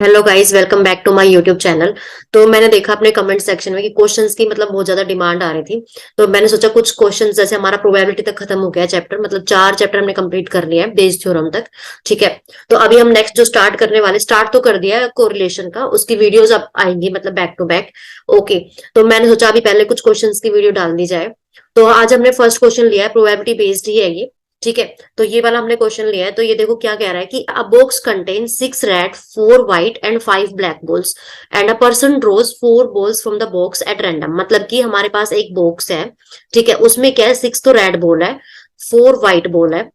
Hello guys, welcome back to my YouTube channel. तो मैंने देखा अपने कमेंट सेक्शन में कि क्वेश्चंस की मतलब बहुत ज्यादा डिमांड आ रही थी। तो मैंने सोचा कुछ क्वेश्चंस, जैसे हमारा प्रोबेबिलिटी तक खत्म हो गया चैप्टर, मतलब 4 चैप्टर हमने कंप्लीट कर लिया है बेस थ्योरम तक। ठीक है। तो अभी हम नेक्स्ट जो स्टार्ट करने वाले, स्टार्ट तो कर दिया है कोरिलेशन का, उसकी वीडियोज अब आएंगी मतलब बैक टू बैक। ओके। तो मैंने सोचा अभी पहले कुछ क्वेश्चन की वीडियो डाल दी जाए। तो आज हमने फर्स्ट क्वेश्चन लिया है, प्रोबेबिलिटी बेस्ड ही है ये। ठीक है। तो ये वाला हमने क्वेश्चन लिया है। तो ये देखो क्या कह रहा है कि a box contain 6 red, 4 white and 5 black balls and a person draws 4 balls from the box at random. मतलब कि हमारे पास एक बॉक्स है। ठीक है। उसमें क्या है, 6 तो रेड बॉल है, 4 व्हाइट बॉल है।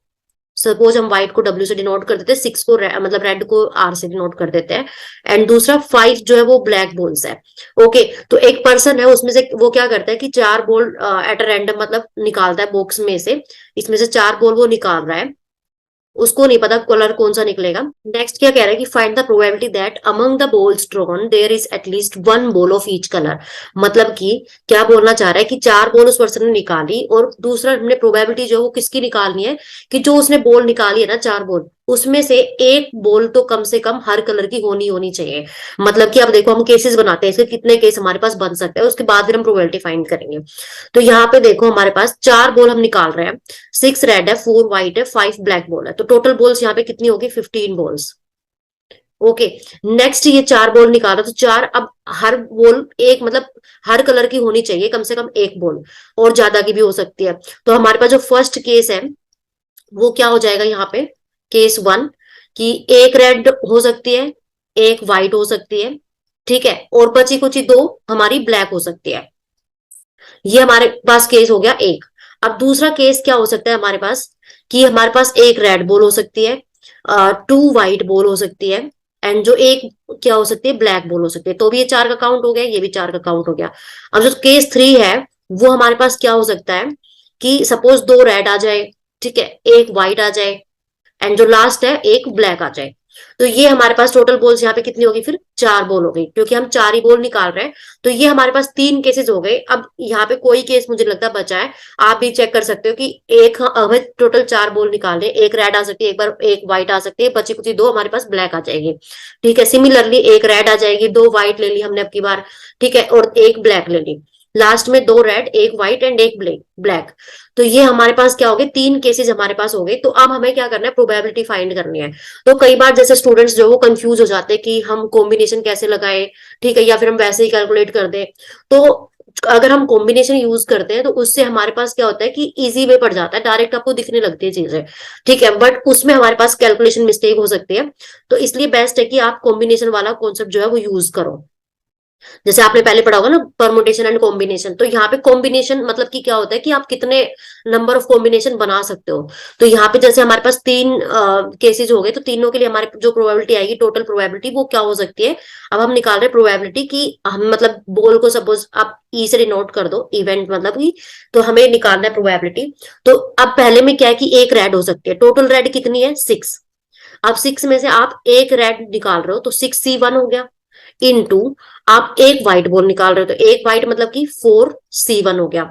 सपोज हम व्हाइट को डब्ल्यू से डिनोट कर देते हैं, 6 को मतलब रेड को आर से डिनोट कर देते हैं। एंड दूसरा 5 जो है वो ब्लैक बॉल्स है। ओके। तो एक पर्सन है, उसमें से वो क्या करता है कि 4 बॉल एट रैंडम मतलब निकालता है बॉक्स में से। इसमें से 4 बॉल वो निकाल रहा है। उसको नहीं पता कलर कौन सा निकलेगा। नेक्स्ट क्या कह रहा है कि find the probability that among the balls drawn there is at least 1 ball of each colour. मतलब कि क्या बोलना चाह रहा है कि 4 बॉल उस पर्सन ने निकाली, और दूसरा हमने प्रोबेबिलिटी जो है वो किसकी निकालनी है, कि जो उसने बॉल निकाली है ना 4 बॉल, उसमें से एक बॉल तो कम से कम हर कलर की होनी होनी चाहिए। मतलब कि अब देखो हम केसेस बनाते हैं, इसके कितने केस हमारे पास बन सकते हैं, उसके बाद फिर हम प्रोबेबिलिटी फाइंड करेंगे। तो यहाँ पे देखो हमारे पास 4 बॉल हम निकाल रहे हैं। 6 रेड है, 4 व्हाइट है, 5 ब्लैक बॉल है। तो टोटल बॉल्स यहाँ पे कितनी होगी, 15 बॉल्स। ओके। नेक्स्ट ये 4 बॉल निकाला, तो चार, अब हर बॉल एक मतलब हर कलर की होनी चाहिए कम से कम एक बॉल, और ज्यादा की भी हो सकती है। तो हमारे पास जो फर्स्ट केस है वो क्या हो जाएगा यहाँ पे, केस 1, कि एक रेड हो सकती है, एक व्हाइट हो सकती है। ठीक है। और बची कुछ दो हमारी ब्लैक हो सकती है। ये हमारे पास केस हो गया एक। अब दूसरा केस क्या हो सकता है हमारे पास, कि हमारे पास एक रेड बॉल हो सकती है, 2 व्हाइट बॉल हो सकती है, एंड जो एक क्या हो सकती है, ब्लैक बॉल हो सकती है। तो भी ये 4 का काउंट हो गया, ये भी 4 का काउंट हो गया। अब जो केस 3 है, वो हमारे पास क्या हो सकता है, कि सपोज 2 रेड आ जाए, ठीक है, एक व्हाइट आ जाए, एंड जो लास्ट है एक ब्लैक आ जाए। तो ये हमारे पास टोटल बॉल्स यहाँ पे कितनी होगी, फिर 4 बॉल हो गई, क्योंकि हम 4 ही बॉल निकाल रहे हैं। तो ये हमारे पास 3 केसेस हो गए। अब यहाँ पे कोई केस मुझे लगता है बचा है। आप भी चेक कर सकते हो कि एक हमें टोटल 4 बॉल निकालने, एक रेड आ सकती है, एक बार एक व्हाइट आ सकती है, बची कुछ दो हमारे पास ब्लैक आ जाएगी। ठीक है। सिमिलरली एक रेड आ जाएगी, 2 व्हाइट ले ली हमने अब की बार। ठीक है। और एक ब्लैक ले ली। लास्ट में 2 रेड, एक व्हाइट एंड एक ब्लैक ब्लैक। तो ये हमारे पास क्या हो गए, 3 केसेस हमारे पास हो गए। तो अब हमें क्या करना है, प्रोबेबिलिटी फाइंड करनी है। तो कई बार जैसे स्टूडेंट्स जो वो कंफ्यूज हो जाते हैं कि हम कॉम्बिनेशन कैसे लगाए, ठीक है, या फिर हम वैसे ही कैलकुलेट कर दें। तो अगर हम कॉम्बिनेशन यूज करते हैं तो उससे हमारे पास क्या होता है कि इजी वे पड़ जाता है, डायरेक्ट आपको दिखने लगती है चीजें। ठीक है। बट उसमें हमारे पास कैलकुलेशन मिस्टेक हो सकती है। तो इसलिए बेस्ट है कि आप कॉम्बिनेशन वाला कॉन्सेप्ट जो है वो यूज करो। जैसे आपने पहले पढ़ा होगा ना, परमुटेशन एंड कॉम्बिनेशन। तो यहाँ पे कॉम्बिनेशन मतलब कि क्या होता है कि आप कितने नंबर ऑफ कॉम्बिनेशन बना सकते हो। तो यहाँ पे जैसे हमारे पास 3 केसेस हो गए, तो तीनों के लिए हमारे जो प्रोबेबिलिटी आएगी, टोटल प्रोबेबिलिटी वो क्या हो सकती है। अब हम निकाल रहे हैं प्रोबेबिलिटी की, हम मतलब बोल को सपोज आप ई से डिनोट कर दो, इवेंट मतलब की। तो हमें निकालना है प्रोबेबिलिटी। तो अब पहले में क्या है कि एक रेड हो सकती है, टोटल रेड कितनी है, 6। अब 6 में से आप एक रेड निकाल रहे हो, तो 6C1 हो गया। इनटू आप एक व्हाइट बॉल निकाल रहे हो, तो एक व्हाइट मतलब कि 4C1 हो गया,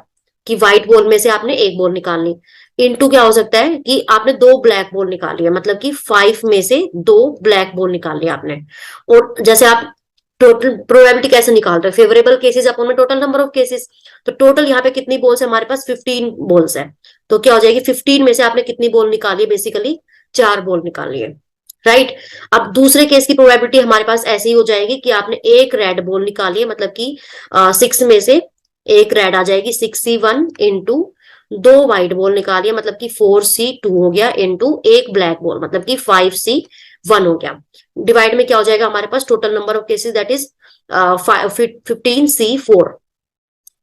कि व्हाइट बॉल में से आपने एक बॉल निकालनी। इनटू क्या हो सकता है कि आपने 2 ब्लैक बॉल निकाली है, मतलब कि 5 में से 2 ब्लैक बॉल निकाली आपने। और जैसे आप टोटल प्रोबेबिलिटी कैसे निकालते हैं, favourable cases upon total number of cases. तो टोटल यहाँ पे कितनी बॉल्स है हमारे पास, 15 बॉल्स है। तो क्या हो जाएगी, 15 में से आपने कितनी बॉल निकाली है, बेसिकली 4 बॉल निकाली है। राइट। अब दूसरे केस की प्रोबेबिलिटी हमारे पास ऐसी ही हो जाएगी कि आपने एक रेड बॉल निकाली है, मतलब कि 6 में से एक रेड आ जाएगी, 6C1 इंटू 2 व्हाइट बॉल निकाली है, मतलब कि 4C2 हो गया, इंटू एक ब्लैक बॉल मतलब कि 5C1 हो गया। डिवाइड में क्या हो जाएगा हमारे पास, total number of cases that is 15C4।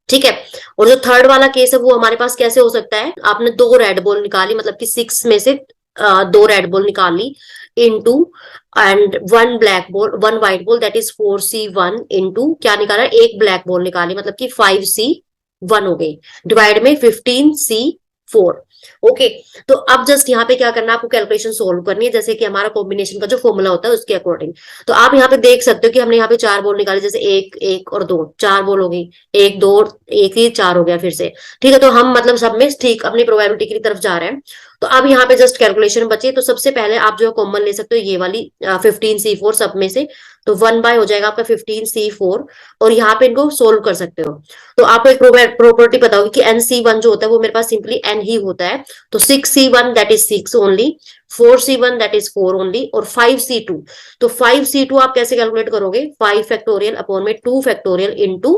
ठीक है। और जो थर्ड वाला केस है वो हमारे पास कैसे हो सकता है, आपने 2 रेड बॉल निकाली, मतलब कि 6 में से 2 रेड बॉल निकाली, into and 1 white ball that is 4C1 into क्या निकाला, एक ब्लैक बॉल निकाली, मतलब कि 5C1 हो गई। डिवाइड में 15C4। ओके। तो अब जस्ट यहाँ पे क्या करना है, आपको कैलकुलेशन सोल्व करनी है, जैसे कि हमारा कॉम्बिनेशन का जो फॉर्मूला होता है उसके अकॉर्डिंग। तो आप यहाँ पे देख सकते हो कि हमने यहाँ पे 4 बॉल निकाली, जैसे एक एक और दो, 4 बॉल हो गई। एक दो और एक ही 4 हो गया फिर से। ठीक है। तो हम मतलब सब में ठीक अपनी प्रोबेबिलिटी की तरफ जा रहे हैं। तो अब यहाँ पे जस्ट कैलकुलेशन बची है। तो सबसे पहले आप जो है कॉमन ले सकते हो ये वाली 15C4 सब में से। तो 1 बाय हो जाएगा आपका 15C4, और यहाँ पे इनको सोल्व कर सकते हो। तो आपको एक प्रॉपर्टी पता होगी कि NC1 जो होता है वो मेरे पास सिंपली N ही होता है। तो 6C1 that is 6 only, 4C1 that is 4 only, और 5C2। तो 5C2 आप कैसे कैलकुलेट करोगे, 5 फैक्टोरियल अपॉन में 2 factorial into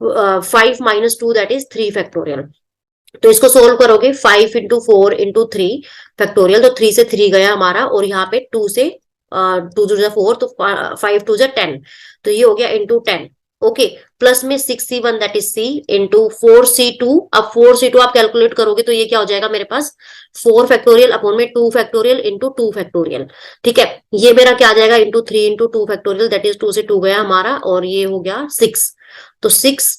5 - 2 that is 3 factorial. तो इसको सोल्व करोगे 5 × 4 × 3 फैक्टोरियल, तो 3 से 3 गया हमारा, और यहाँ पे 2 से 2 × 4, तो 5 × 2 = 10, तो ये हो गया इंटू 10। ओके, प्लस में 6C1 that is C into 4C2। अब 4C2 आप कैलकुलेट करोगे तो ये क्या हो जाएगा मेरे पास, 4 फैक्टोरियल अपॉन में 2 फैक्टोरियल इंटू 2 फैक्टोरियल। ठीक है, ये मेरा क्या आ जाएगा, into 3 into 2 factorial, that is 2 से 2 गया हमारा, और ये हो गया 6। तो 6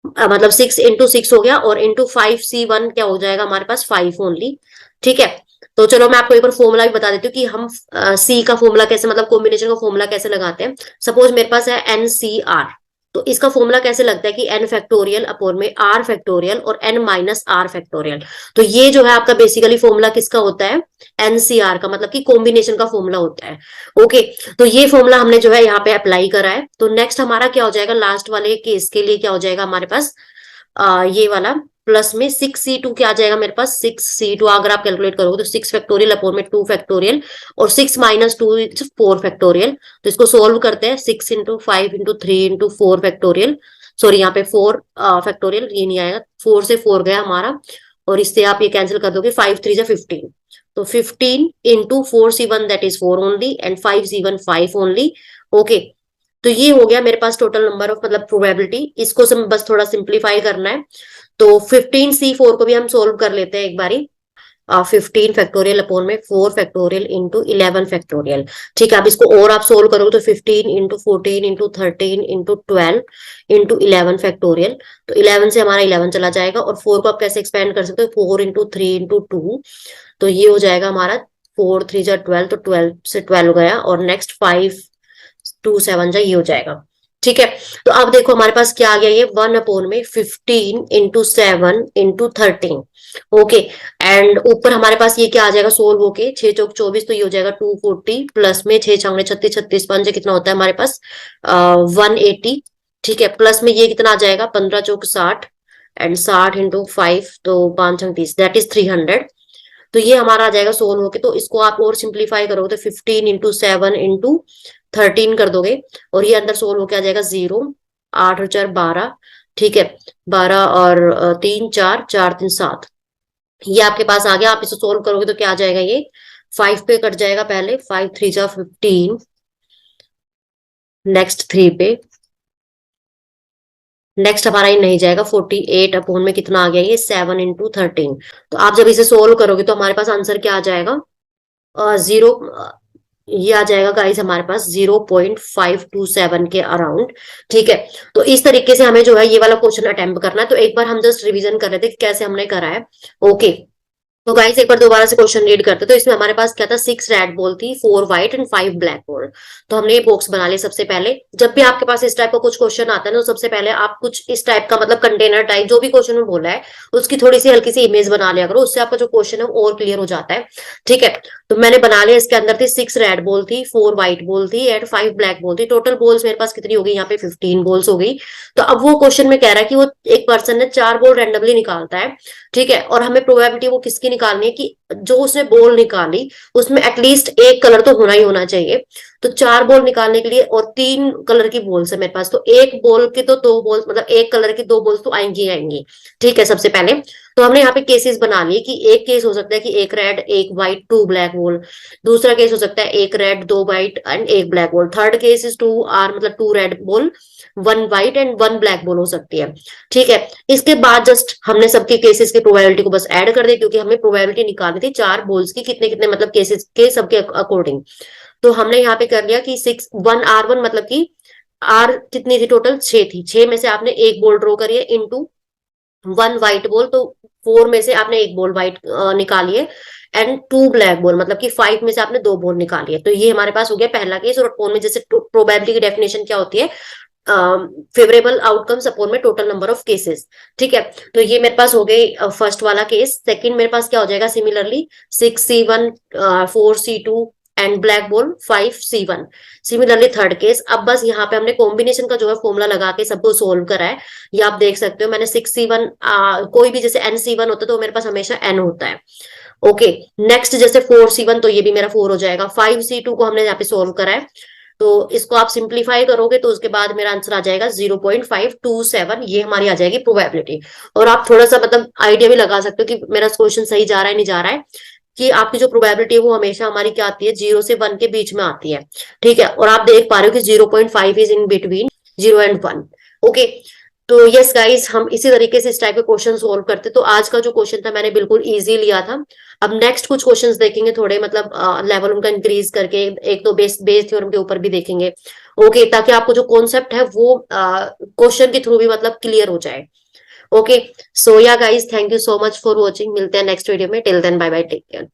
मतलब 6 × 6 हो गया, और इंटू 5C1 क्या हो जाएगा हमारे पास, 5 ओनली। ठीक है, तो चलो मैं आपको एक बार फॉर्मूला भी बता देती हूँ कि हम सी का फॉर्मूला कैसे, मतलब कॉम्बिनेशन का फॉर्मूला कैसे लगाते हैं। सपोज मेरे पास है NCR, तो इसका फॉर्मूला कैसे लगता है कि n फैक्टोरियल अपॉन में r फैक्टोरियल और n - r फैक्टोरियल। तो ये जो है आपका बेसिकली फॉर्मूला किसका होता है, NCR का, मतलब कि कॉम्बिनेशन का फॉर्मूला होता है। ओके, तो ये फॉर्मूला हमने जो है यहाँ पे अप्लाई करा है। तो नेक्स्ट हमारा क्या हो जाएगा, लास्ट वाले केस के लिए क्या हो जाएगा हमारे पास, ये वाला प्लस में 6C2 क्या आ जाएगा मेरे पास, 6C2 अगर आप कैलकुलेट करोगे तो 6 फैक्टोरियल अपॉन में 2 फैक्टोरियल, और 6 - 2 4 फैक्टोरियल। तो इसको सोल्व करते हैं, 6 × 5 × 3 × 4 फैक्टोरियल, सॉरी यहाँ पे 4 फैक्टोरियल, ये नहीं आएगा, 4 से 4 गया हमारा, और इससे आप ये कैंसिल कर दोगे, 5 × 3 = 15। तो 15 into 4C1 that is 4 only, and 5C1 5 only. Okay, तो ये हो गया मेरे पास टोटल नंबर ऑफ, मतलब प्रोबेबिलिटी। इसको बस थोड़ा सिंप्लीफाई करना है। तो 15C4 को भी हम सोल्व कर लेते हैं एक बारी। 15 फैक्टोरियल अपॉन में 4 फैक्टोरियल इंटू 11 फैक्टोरियल। ठीक है, अब इसको और आप सोल्व करोगे तो 15 into 14 into 13 into 12 into 11 factorial. तो 11 से हमारा 11 चला जाएगा, और 4 को आप कैसे एक्सपेंड कर सकते हो, 4 इंटू 3 इंटू 2। तो ये हो जाएगा हमारा 4 × 3 = 12, तो 12 से 12 गया, और नेक्स्ट 5 2 7 ये हो जाएगा। ठीक है, तो अब देखो हमारे पास क्या आ गया, ये 1 अपॉन में 15 इंटू 7 इंटू 13। ओके, एंड ऊपर हमारे पास ये क्या आ जाएगा, सोल्व होके 6 चौक 24, तो ये हो जाएगा 240, प्लस में 6 छंगे 36, 36 पंजे कितना होता है हमारे पास 180। ठीक है, प्लस में ये कितना आ जाएगा, 15 चौक 60, एंड 60 इंटू 5, तो 5 छंग 30, दैट इज 300। तो ये हमारा आ जाएगा सोल्व होके। तो इसको आप और सिंप्लीफाई करोगे तो 15 इंटू 7 इंटू 13 कर दोगे, और ये अंदर सोल्व होके आ जाएगा 0, 8 और 4 12। ठीक है, 12 और 3 4 4 3 7, ये आपके पास आ गया। आप इसे सोल्व करोगे तो क्या आ जाएगा, ये 5 पे कट जाएगा, पहले 5 × 3 = 15, नेक्स्ट 3 पे, नेक्स्ट हमारा ये नहीं जाएगा, 48 अपॉन में कितना आ गया, ये 7 इंटू 13। तो आप जब इसे सोल्व करोगे तो हमारे पास आंसर क्या आ जाएगा, 0, ये आ जाएगा गाइस हमारे पास 0.527 के अराउंड। ठीक है, तो इस तरीके से हमें जो है ये वाला क्वेश्चन अटेम्प्ट करना है। तो एक बार हम जस्ट रिवीजन कर रहे थे कि कैसे हमने करा है। ओके, तो गाइस एक बार दोबारा से क्वेश्चन रीड करते, तो इसमें हमारे पास क्या था, 6 रेड बॉल थी, 4 व्हाइट एंड 5 ब्लैक बॉल। तो हमने ये बॉक्स बना लिया। सबसे पहले जब भी आपके पास इस टाइप का कुछ क्वेश्चन आता है ना, तो सबसे पहले आप कुछ इस टाइप का, मतलब कंटेनर टाइप, जो भी क्वेश्चन में बोला है उसकी थोड़ी सी हल्की सी इमेज बना लिया करो, उससे आपका जो क्वेश्चन है वो और क्लियर हो जाता है। ठीक है, तो मैंने बना लिया। इसके अंदर थी 6 रेड बॉल थी, 4 व्हाइट बॉल थी, एंड 5 ब्लैक बॉल थी। टोटल बॉल्स मेरे पास कितनी हो गई, यहाँ पे 15 बॉल्स हो गई। तो अब वो क्वेश्चन में कह रहा है कि वो एक पर्सन ने 4 बॉल रेंडमली निकालता है। ठीक है, और हमें प्रोबेबिलिटी वो किसकी निकालनी है कि जो उसने बॉल निकाली उसमें एटलीस्ट एक कलर तो होना ही होना चाहिए। तो 4 बॉल निकालने के लिए, और 3 कलर की बॉल्स है मेरे पास, तो एक बॉल के तो 2 बॉल्स, मतलब एक कलर की 2 बॉल्स तो आएंगी आएंगी। ठीक है, सबसे पहले तो हमने यहाँ पे केसेस बना लिए कि एक केस हो सकता है कि एक रेड एक व्हाइट 2 ब्लैक बॉल, दूसरा केस हो सकता है एक रेड 2 व्हाइट एंड एक black ball, third case is 2 R, मतलब 2 red ball 1 white and 1 black ball हो सकती है। ठीक है, इसके बाद जस्ट हमने सबके केसेस की प्रोबेबिलिटी को बस ऐड कर दी, क्योंकि हमें प्रोबेबिलिटी निकालनी थी 4 बॉल्स की कितने कितने, मतलब केसेस के सबके अकॉर्डिंग। तो हमने यहाँ पे कर लिया कि 1 मतलब कि आर कितनी थी, टोटल 6 थी, 6 में से आपने एक बॉल ड्रॉ करिए इंटू 1 व्हाइट बॉल, तो 4 में से आपने एक बॉल व्हाइट निकाली है, एंड 2 ब्लैक बॉल, मतलब कि 5 में से आपने 2 बॉल निकाली है। तो ये हमारे पास हो गया पहला केस। और अपोन में जैसे प्रोबेबिलिटी की डेफिनेशन क्या होती है, फेवरेबल आउटकम्स अपॉन में टोटल नंबर ऑफ केसेस। ठीक है, तो ये मेरे पास हो गई फर्स्ट वाला केस। सेकंड मेरे पास क्या हो जाएगा, similarly 6C1 4C2 and black बोल 5C1। सिमिलरली थर्ड केस, अब बस यहाँ पे हमने कॉम्बिनेशन का जो है फॉर्मूला लगा के सबको सोल्व करा है। ये आप देख सकते हो मैंने 6C1, कोई भी जैसे NC1 होता है तो मेरे पास हमेशा N होता है। ओके, नेक्स्ट जैसे 4C1 तो ये भी मेरा 4 हो जाएगा। 5C2 को हमने यहाँ पे सोल्व करा है, तो इसको आप सिंप्लीफाई करोगे तो उसके बाद मेरा आंसर आ जाएगा 0.527। ये हमारी आ जाएगी प्रोबेबिलिटी। और आप थोड़ा सा मतलब आइडिया भी लगा सकते हो कि मेरा क्वेश्चन सही जा रहा है नहीं जा रहा है, कि आपकी जो प्रोबेबिलिटी है वो हमेशा हमारी क्या आती है, 0 से 1 के बीच में आती है। ठीक है, और आप देख पा रहे हो कि 0.5 is in between 0 and 1। Okay, तो यस गाइस, हम इसी तरीके से इस टाइप के क्वेश्चन सोल्व करते। तो आज का जो क्वेश्चन था मैंने बिल्कुल इजी लिया था। अब नेक्स्ट कुछ क्वेश्चंस देखेंगे थोड़े मतलब लेवल उनका इंक्रीज करके, एक तो बेस थ्योरम के ऊपर भी देखेंगे। ओके, ताकि आपको जो कॉन्सेप्ट है वो क्वेश्चन के थ्रू भी मतलब क्लियर हो जाए। Okay, so yeah guys, thank you so much for watching. मिलते हैं नेक्स्ट वीडियो में। Till then bye bye, take care.